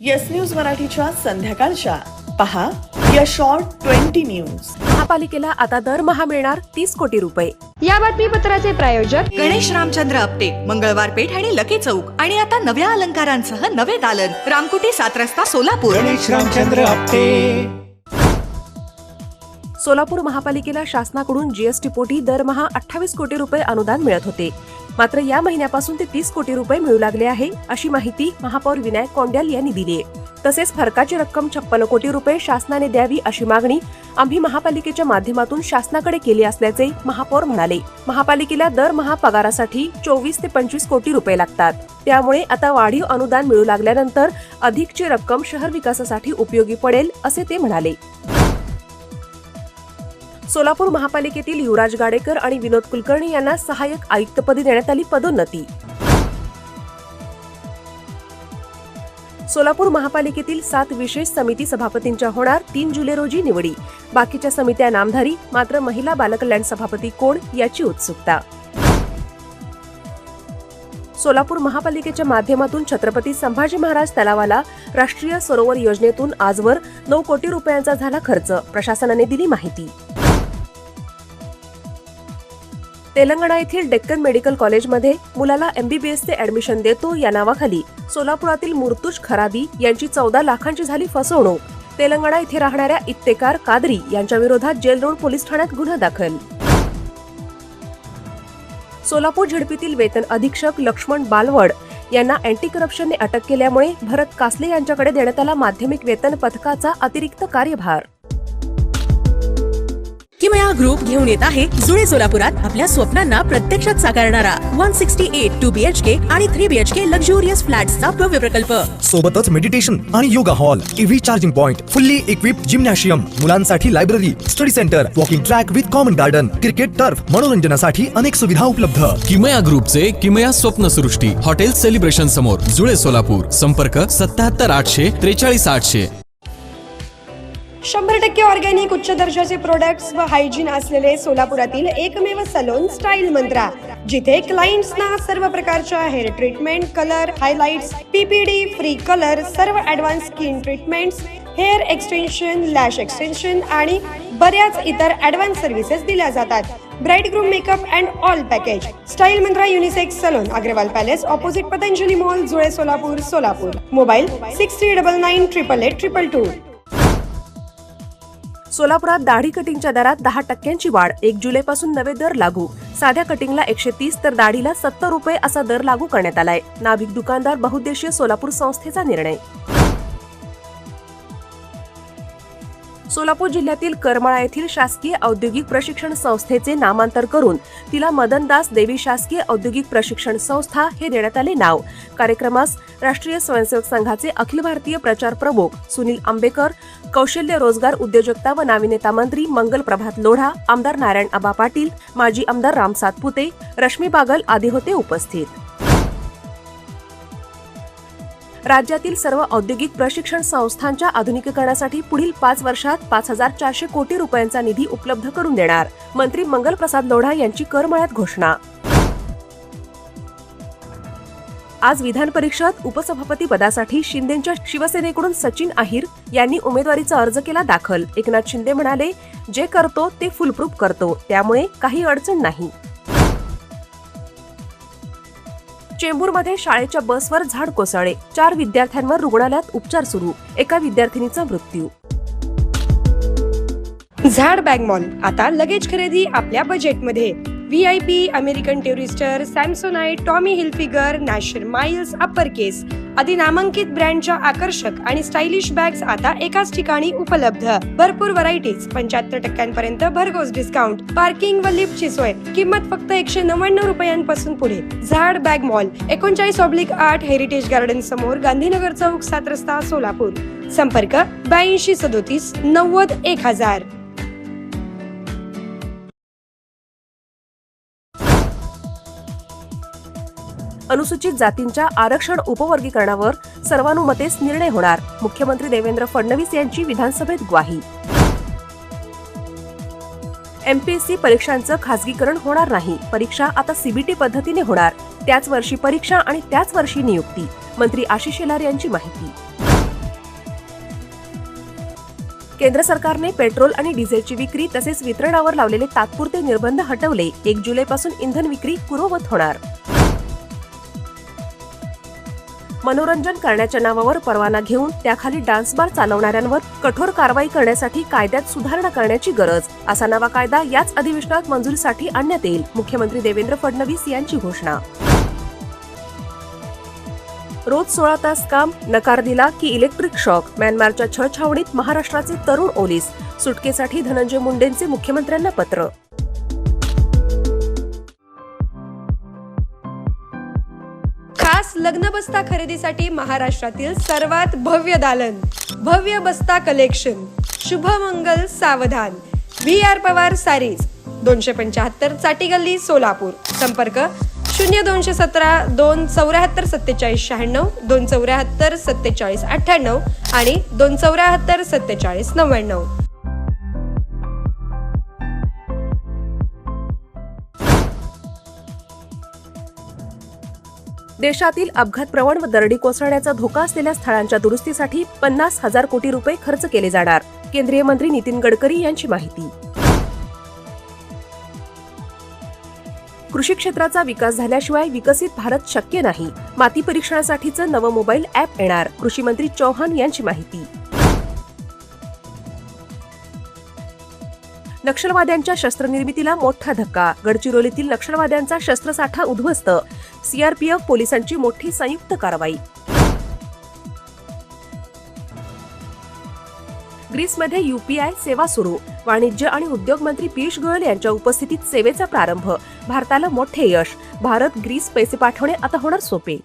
Yes news मराठीच्या संध्याकाळच्या पहा या शॉर्ट 20 न्यूज। महापालिकेला आता दरमहा मिळणार 30 कोटी रुपये। या बातमीपत्राचे प्रायोजक गणेश रामचंद्र आपटे, मंगळवार पेठ आणि लकी चौक आणि आता नव्या अलंकारांसह नवे दालन, रामकुटी 7 रस्ता सोलापूर। गणेश रामचंद्र आपटे। सोलापूर महापालिकेला शासनाकडून जीएसटी पोटी दरमहा 28 कोटी रुपये अनुदान मिळत होते, मात्र या महिन्यापासून ते 30 कोटी रुपये मिळू लागले आहे, अशी माहिती महापौर विनायक कोंड्याल यांनी दिली आहे। तसेच फरकाची रक्कम 56 कोटी रुपये शासनाने द्यावी अशी मागणी आम्ही महापालिकेच्या माध्यमातून शासनाकडे केली असल्याचे महापौर म्हणाले। महापालिकेला दरमहा पगारासाठी 24 ते 25 कोटी रुपये लागतात, त्यामुळे आता वाढीव अनुदान मिळू लागल्यानंतर अधिकची रक्कम शहर विकासासाठी उपयोगी पडेल, असे ते म्हणाले। सोलापूर महापालिकेतील युवराज गाडेकर आणि विनोद कुलकर्णी यांना सहाय्यक आयुक्तपदी देण्यात आली पदोन्नती। सोलापूर महापालिकेतील 7 विशेष समिती सभापतींच्या होणार 3 जुलै रोजी निवडी। बाकीच्या समित्या नामधारी, मात्र महिला बालकल्याण सभापती कोण याची उत्सुकता। सोलापूर महापालिकेच्या माध्यमातून छत्रपती संभाजी महाराज तलावाला राष्ट्रीय सरोवर योजनेतून आजवर 9 कोटी रुपयांचा झाला खर्च, प्रशासनाने दिली माहिती। तेलंगणा येथील डेक्कन मेडिकल कॉलेजमध्ये मुलाला एमबीबीएसचे ऍडमिशन देतो या नावाखाली सोलापुरातील मुर्तुज खरादी यांची 14 लाखांची झाली फसवणूक। तेलंगणा येथे राहणाऱ्या इत्तेकार कादरी यांच्या विरोधात जेल रोड पोलीस ठाण्यात गुन्हा दाखल। सोलापूर झडपीतील वेतन अधीक्षक लक्ष्मण बालवड यांना अँटी करप्शनने अटक केल्यामुळे भरत कासले यांच्याकडे देण्यात आला माध्यमिक वेतन पथकाचा अतिरिक्त कार्यभार। किमया ग्रुप घेऊन येत आहे जुळे सोलापुरात आपल्या स्वप्नांना प्रत्यक्षात साकारणारा 168 2 BHK आणि 3 BHK लक्झुरियस फ्लॅट्सचा भव्य प्रकल्प। सोबतच मेडिटेशन आणि yoga hall, EV charging point, fully equipped gymnasium, मुलांसाठी library, study centre, walking track with common garden, cricket turf, मनोरंजनासाठी अनेक सुविधा उपलब्ध। किमया ग्रुपचे किमया स्वप्नसृष्टी हॉटेल सेलिब्रेशन समोर जुळे सोलापूर। संपर्क 77 800 43 800। 100% ऑर्गॅनिक उच्च दर्जाचे प्रोडक्ट्स व हायजीन असलेले सोलापुरातील एकमेव सलून स्टाईल मंत्रा, जिथे क्लायंट्सना सर्व प्रकारच्या hair treatment, colour, highlights, PPD, free colour, सर्व advance skin treatments, hair extension, lash extension आणि बऱ्याच इतर ॲडव्हान्स सर्व्हिसेस दिल्या जातात। Bride groom makeup and all package. Style Mantra unisex salon, Agarwal palace opposite Patanjali mall, Jule Solapur, Solapur. Mobile 6399888222। सोलापुरात दाढी कटिंगच्या दरात 10% वाढ, 1 जुलैपासून नवे दर लागू। साध्या कटिंगला 130 तर दाढीला 70 रुपये असा दर लागू करण्यात आलाय। नाभिक दुकानदार बहुउद्देशीय सोलापूर संस्थेचा निर्णय। सोलापूर जिल्ह्यातील करमाळा येथील शासकीय औद्योगिक प्रशिक्षण संस्थेचे नामांतर करून तिला मदनदास देवी शासकीय औद्योगिक प्रशिक्षण संस्था हे देण्यात आले नाव। कार्यक्रमास राष्ट्रीय स्वयंसेवक संघाचे अखिल भारतीय प्रचार प्रमुख सुनील आंबेकर, कौशल्य रोजगार उद्योजकता व नाविन्यता मंत्री मंगल प्रभात लोढा, आमदार नारायण आबा पाटील, माजी आमदार राम सातपुते, रश्मी बागल आदी होते उपस्थित। राज्यातील सर्व औद्योगिक प्रशिक्षण संस्थांच्या आधुनिकीकरणासाठी पुढील 5 वर्षात 5400 कोटी रुपयांचा निधी उपलब्ध करून देणार, मंत्री मंगल प्रसाद लोढा यांची करमाळ्यात घोषणा। आज विधान परिषद उपसभापती पदासाठी शिंदेच्या शिवसेनेकडून सचिन अहिर यांनी उमेदवारीचा अर्ज केला दाखल। एकनाथ शिंदे म्हणाले, जे करतो ते फुलप्रूफ करतो, त्यामुळे काही अडचण नाही। चेंबूरमध्ये शाळेच्या बसवर झाड कोसळले, 4 विद्यार्थ्यांवर रुग्णालयात उपचार सुरू, एका विद्यार्थिनीचा मृत्यू। झाड बॅग मॉल, आता लगेच खरेदी आपल्या बजेटमध्ये। VIP, American Tourister, Samsonite, Tommy Hilfiger, National Miles, upper case आदी नामांकित ब्रँडच्या आकर्षक आणि स्टायलिश बॅग्स आता एकाच ठिकाणी उपलब्ध। भरपूर व्हरायटीज, 75% पर्यंत भरघोस डिस्काउंट, पार्किंग व लिफ्टची सोय, किंमत फक्त 199 रुपयांपासून पुढे। झाड बॅग मॉल 39/8 हेरिटेज गार्डन समोर, गांधीनगर चौक, 7 रस्ता, सोलापूर। संपर्क 82 37 90 1000। अनुसूचित जातींच्या आरक्षण उपवर्गीकरणावर सर्वानुमतेच निर्णय होणार, मुख्यमंत्री देवेंद्र फडणवीस यांची विधानसभेत ग्वाही। एमपीएससी परीक्षांचं खासगीकरण होणार नाही, परीक्षा आता सीबीटी पद्धतीने होणार, त्याच वर्षी परीक्षा आणि त्याच वर्षी नियुक्ती, मंत्री आशिष शेलार यांची माहिती। केंद्र सरकारने पेट्रोल आणि डिझेलची विक्री तसेच वितरणावर लावलेले तात्पुरते निर्बंध हटवले. 1 जुलैपासून इंधन विक्री पूर्ववत होणार. मनोरंजन करण्याच्या नावावर परवाना घेऊन त्याखाली डान्स बार चालवणाऱ्यांवर कठोर कारवाई करण्यासाठी कायद्यात सुधारणा करण्याची गरज. असा नवा कायदा याच अधिवेशनात मंजुरीसाठी आणण्यात येईल. मुख्यमंत्री देवेंद्र फडणवीस यांची घोषणा. रोज 16 तास काम, नकार दिला की इलेक्ट्रिक शॉक. म्यानमारच्या छळछावणीत महाराष्ट्राचे तरुण ओलीस. सुटकेसाठी धनंजय मुंडेंचे मुख्यमंत्र्यांना पत्र. खास लग्न बस्ता खरेदीसाठी महाराष्ट्रातील सर्वात भव्य दालन, भव्य बस्ता कलेक्शन, शुभमंगल सावधान, VR पवार सारीज, 275 चाटी गल्ली, सोलापूर. संपर्क 0217 274 47 96, 274 47 98 आणि 274 47 99. देशातील अपघातप्रवण व दरडी कोसळण्याचा धोका असलेल्या स्थळांच्या दुरुस्तीसाठी 50,000 कोटी रुपये खर्च केले जाणार. केंद्रीय मंत्री नितीन गडकरी यांची माहिती. कृषी क्षेत्राचा विकास झाल्याशिवाय विकसित भारत शक्य नाही. माती परीक्षणासाठीचं नवं मोबाईल ॲप येणार. कृषी मंत्री चौहान यांची माहिती. नक्षलवाद्यांच्या शस्त्रनिर्मितीला मोठा धक्का. गडचिरोलीतील नक्षलवाद्यांचा शस्त्रसाठा उद्ध्वस्त. CRPF पोलिसांची मोठी संयुक्त कारवाई. ग्रीसमध्ये UPI सेवा सुरू. वाणिज्य आणि उद्योग मंत्री पियुष गोयल यांच्या उपस्थितीत सेवेचा प्रारंभ. भारताला मोठे यश. भारत ग्रीस पैसे पाठवणे आता होणार सोपे.